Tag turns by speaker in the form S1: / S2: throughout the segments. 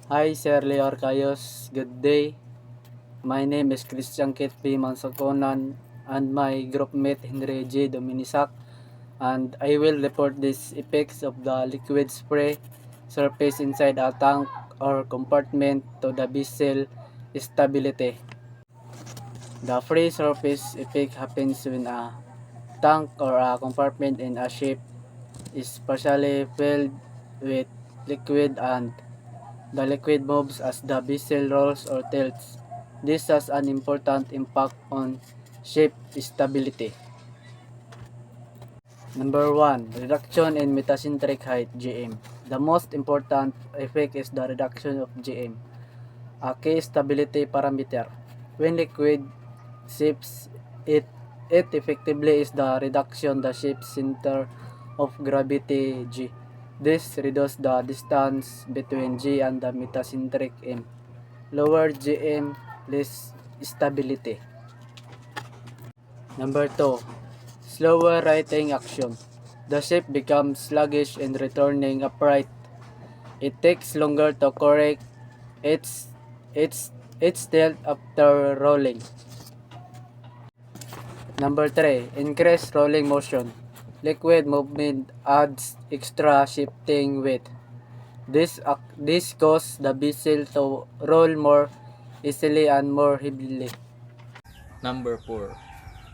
S1: Hi, Sir Leo Arcayos. Good day. My name is Christian Kit P. Mansaconan and my groupmate Henry J. Dominisac, and I will report these effects of the liquid spray surface inside a tank or compartment to the vessel stability. The free surface effect happens when a tank or a compartment in a ship is partially filled with liquid and the liquid moves as the vessel rolls or tilts. This has an important impact on ship stability. Number 1. Reduction in metacentric height (GM). The most important effect is the reduction of GM, a key stability parameter. When liquid shifts, it effectively is the reduction the ship's center of gravity G. This reduces the distance between G and the metacentric M. Lower GM, less stability. Number 2. Slower righting action. The ship becomes sluggish in returning upright. It takes longer to correct its its its tilt after rolling. Number 3. Increase rolling motion. Liquid movement adds extra shifting weight. This causes the vessel to roll more easily and more heavily.
S2: Number 4.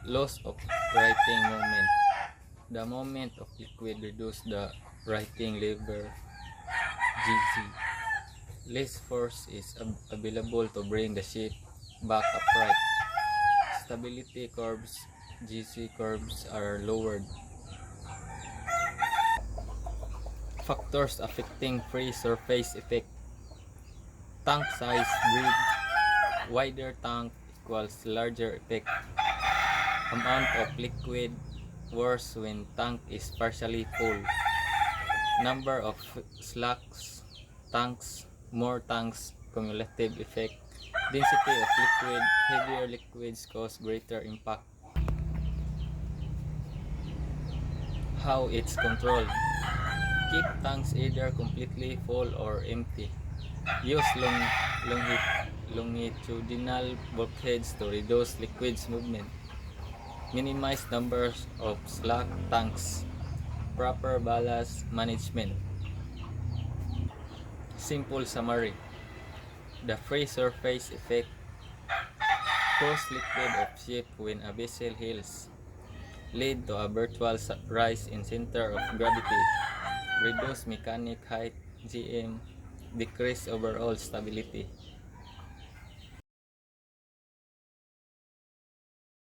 S2: Loss of writing moment. The moment of liquid reduces the writing lever GZ. Less force is available to bring the ship back upright. Stability curves, GC curves are lowered. Factors affecting free surface effect. Tank size breed. Wider tank equals larger effect. Amount of liquid worse when tank is partially full. Number of slacks tanks, more tanks, cumulative effect. Density of liquid, heavier liquids cause greater impact. How it's controlled. Keep tanks either completely full or empty. Use longitudinal bulkheads to reduce liquids movement. Minimize numbers of slack tanks. Proper ballast management. Simple summary. The free surface effect cause liquid of ship when a vessel heels. Lead to a virtual rise in center of gravity. Reduce mechanic height GM. Decrease overall stability.